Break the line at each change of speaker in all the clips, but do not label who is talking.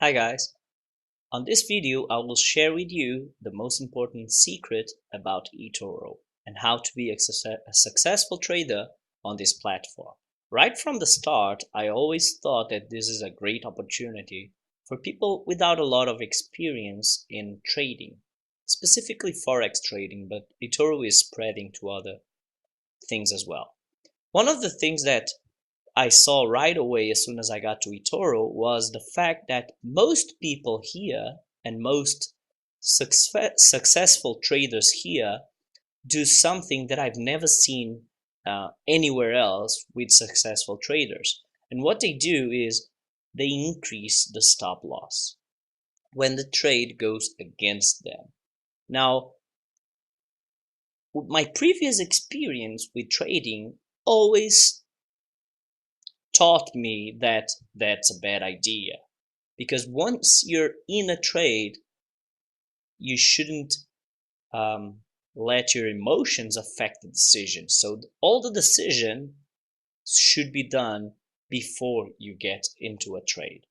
Hi guys, on this video I will share with you the most important secret about eToro and how to be a successful trader on this platform. Right from the start, I always thought that this is a great opportunity for people without a lot of experience in trading, specifically forex trading, but eToro is spreading to other things as well. One of the things that I saw right away as soon as I got to eToro was the fact that most people here and most successful traders here do something that I've never seen anywhere else with successful traders. And what they do is they increase the stop loss when the trade goes against them. Now, my previous experience with trading always taught me that that's a bad idea, because once you're in a trade you shouldn't let your emotions affect the decision. So all the decision should be done before you get into a trade.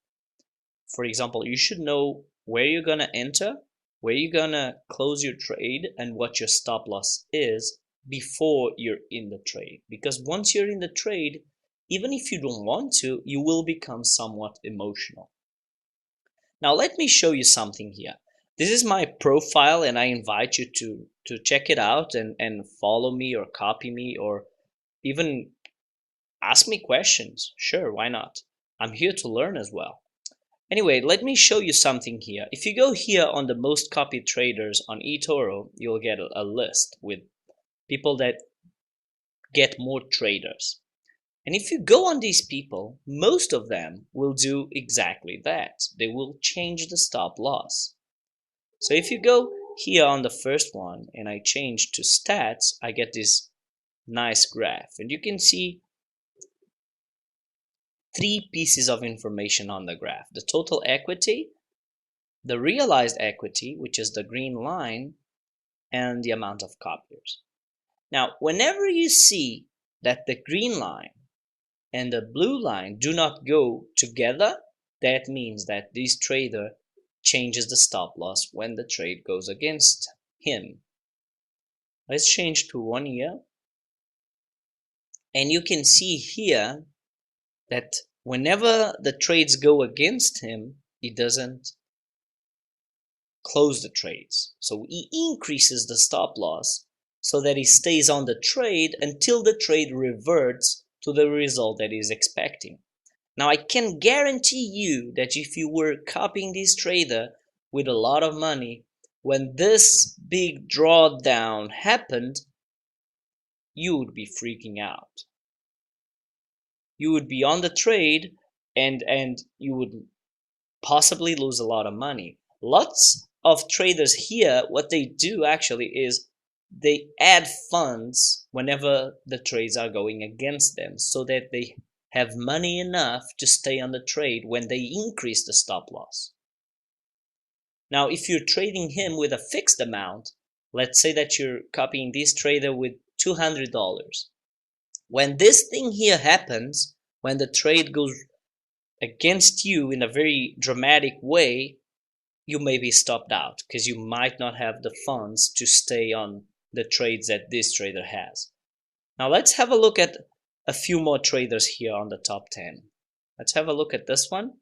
For example, you should know where you're gonna enter, where you're gonna close your trade, and what your stop loss is before you're in the trade. Because once you're in the trade, even if you don't want to, you will become somewhat emotional. Now let me show you something here. This is my profile and I invite you to check it out and follow me or copy me or even ask me questions. Sure, why not? I'm here to learn as well. Anyway, let me show you something here. If you go here on the most copied traders on eToro, you'll get a list with people that get more traders. And if you go on these people, most of them will do exactly that. They will change the stop loss. So if you go here on the first one and I change to stats, I get this nice graph. And you can see three pieces of information on the graph: the total equity, the realized equity, which is the green line, and the amount of copiers. Now, whenever you see that the green line and the blue line do not go together, that means that this trader changes the stop loss when the trade goes against him. Let's change to 1 year. And you can see here that whenever the trades go against him, he doesn't close the trades. So he increases the stop loss so that he stays on the trade until the trade reverts to the result that he's expecting. Now I can guarantee you that if you were copying this trader with a lot of money, when this big drawdown happened, you would be freaking out. You would be on the trade and you would possibly lose a lot of money. Lots of traders here, what they do actually is they add funds whenever the trades are going against them so that they have money enough to stay on the trade when they increase the stop loss. Now, if you're trading him with a fixed amount, let's say that you're copying this trader with $200. When this thing here happens, when the trade goes against you in a very dramatic way, you may be stopped out because you might not have the funds to stay on the trades that this trader has. Now let's have a look at a few more traders here on the top 10. Let's have a look at this one.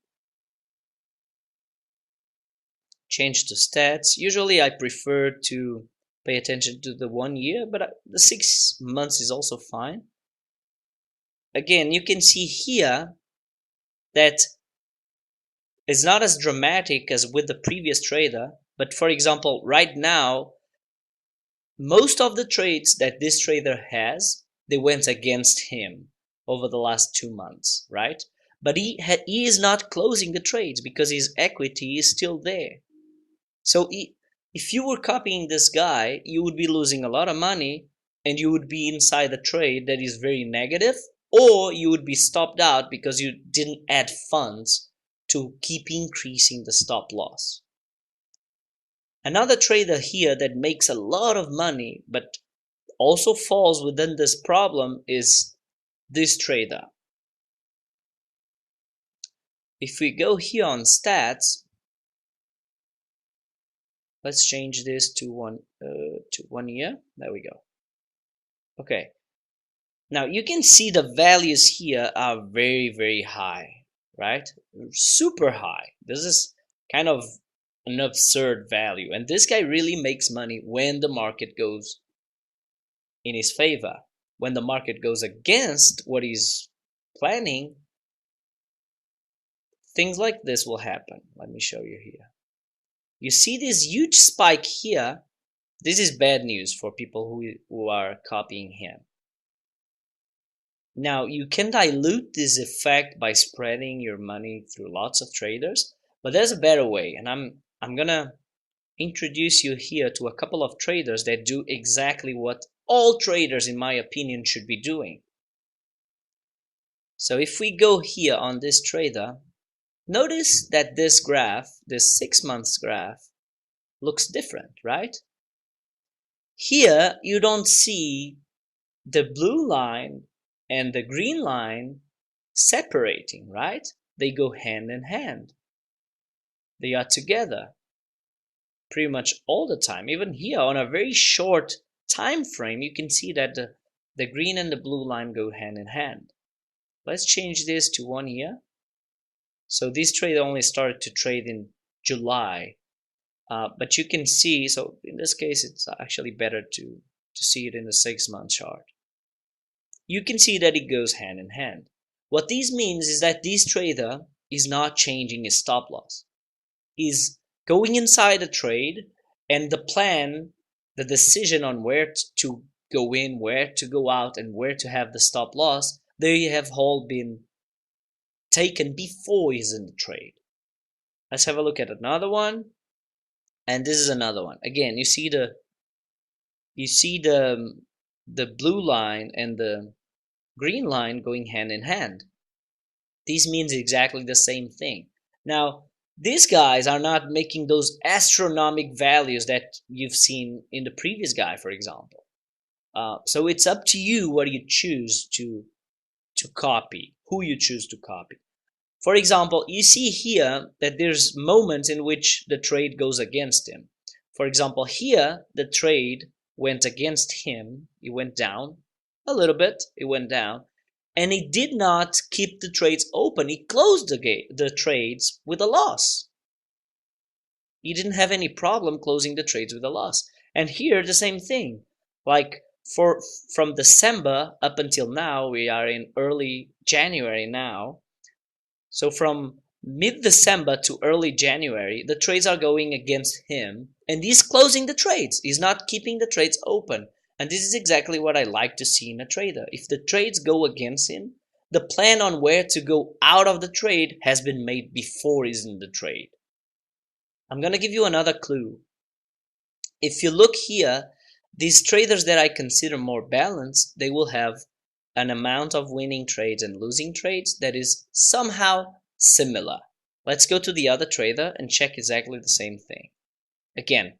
Change to stats. Usually I prefer to pay attention to the 1 year, but the 6 months is also fine. Again, you can see here that it's not as dramatic as with the previous trader, but for example, right now, most of the trades that this trader has, they went against him over the last 2 months, right? But he is not closing the trades because his equity is still there. So if you were copying this guy, you would be losing a lot of money and you would be inside a trade that is very negative, or you would be stopped out because you didn't add funds to keep increasing the stop loss. Another trader here that makes a lot of money but also falls within this problem is this trader. If we go here on stats, let's change this to 1 year. There we go. Okay. Now you can see the values here are very, very high, right? Super high. This is kind of an absurd value. And this guy really makes money when the market goes in his favor. When the market goes against what he's planning, things like this will happen. Let me show you here. You see this huge spike here. This is bad news for people who are copying him. Now, you can dilute this effect by spreading your money through lots of traders, but there's a better way, and I'm gonna introduce you here to a couple of traders that do exactly what all traders, in my opinion, should be doing. So if we go here on this trader, notice that this graph, this 6 months graph, looks different, right? Here, you don't see the blue line and the green line separating, right? They go hand in hand. They are together pretty much all the time. Even here on a very short time frame, you can see that the green and the blue line go hand in hand. Let's change this to 1 year. So this trade only started to trade in July, but you can see, so in this case, it's actually better to see it in the 6 month chart. You can see that it goes hand in hand. What this means is that this trader is not changing his stop loss. He's going inside a trade, and the plan, the decision on where to go in, where to go out, and where to have the stop loss, they have all been taken before he's in the trade. Let's have a look at another one. And this is another one. Again, you see the blue line and the green line going hand in hand. This means exactly the same thing. Now, these guys are not making those astronomical values that you've seen in the previous guy, for example. So it's up to you what you choose to copy, who you choose to copy. For example, you see here that there's moments in which the trade goes against him. For example, here the trade went against him. It went down a little bit. It went down. And he did not keep the trades open. He closed the trades with a loss. He didn't have any problem closing the trades with a loss. And here, the same thing. Like from December up until now, we are in early January now. So from mid-December to early January, the trades are going against him, and he's closing the trades. He's not keeping the trades open. And this is exactly what I like to see in a trader. If the trades go against him, the plan on where to go out of the trade has been made before he's in the trade. I'm going to give you another clue. If you look here, these traders that I consider more balanced, they will have an amount of winning trades and losing trades that is somehow similar. Let's go to the other trader and check exactly the same thing. Again,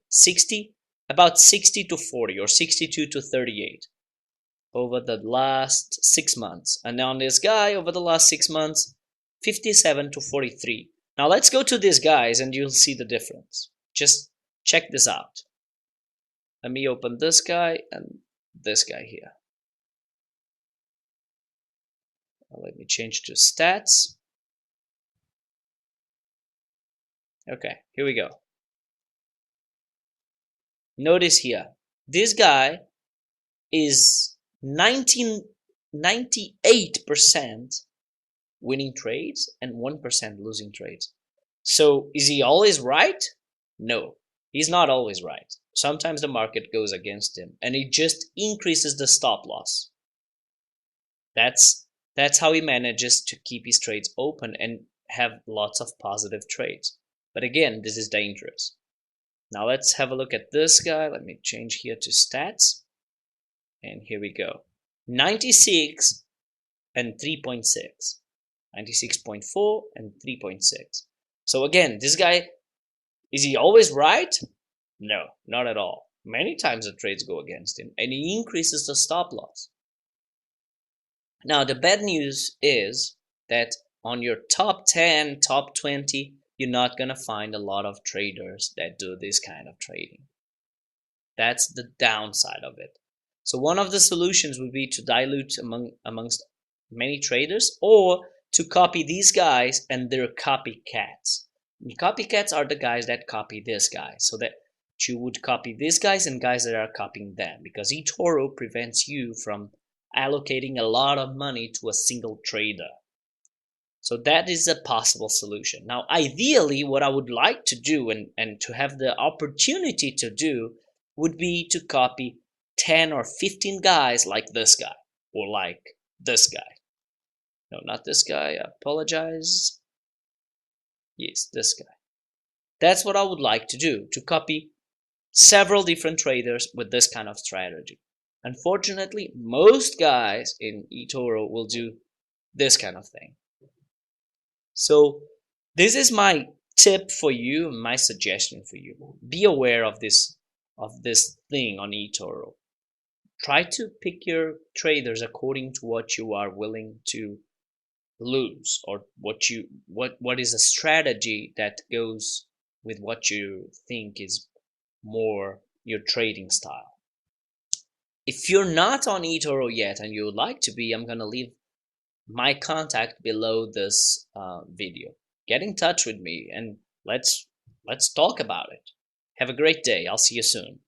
about 60 to 40 or 62 to 38 over the last 6 months. And on this guy, over the last 6 months, 57 to 43. Now let's go to these guys and you'll see the difference. Just check this out. Let me open this guy and this guy here. Let me change to stats. Okay, here we go. Notice here, this guy is 98% winning trades and 1% losing trades. So is he always right? No, he's not always right. Sometimes the market goes against him and it just increases the stop loss. That's how he manages to keep his trades open and have lots of positive trades. But again, this is dangerous. Now let's have a look at this guy. Let me change here to stats. And here we go. 96 and 3.6. 96.4 and 3.6. So again, this guy, is he always right? No, not at all. Many times the trades go against him and he increases the stop loss. Now the bad news is that on your top 10, top 20, you're not going to find a lot of traders that do this kind of trading. That's the downside of it. So one of the solutions would be to dilute amongst many traders, or to copy these guys and their copycats. And copycats are the guys that copy this guy, so that you would copy these guys and guys that are copying them, because eToro prevents you from allocating a lot of money to a single trader. So that is a possible solution. Now, ideally, what I would like to do and to have the opportunity to do would be to copy 10 or 15 guys like this guy, or like this guy. No, not this guy. I apologize. Yes, this guy. That's what I would like to do, to copy several different traders with this kind of strategy. Unfortunately, most guys in eToro will do this kind of thing. So this is my tip for you, my suggestion for you. Be aware of this thing on eToro. Try to pick your traders according to what you are willing to lose, or what is a strategy that goes with what you think is more your trading style. If you're not on eToro yet and you would like to be, I'm gonna leave my contact below this video. Get in touch with me and let's talk about it. Have a great day. I'll see you soon.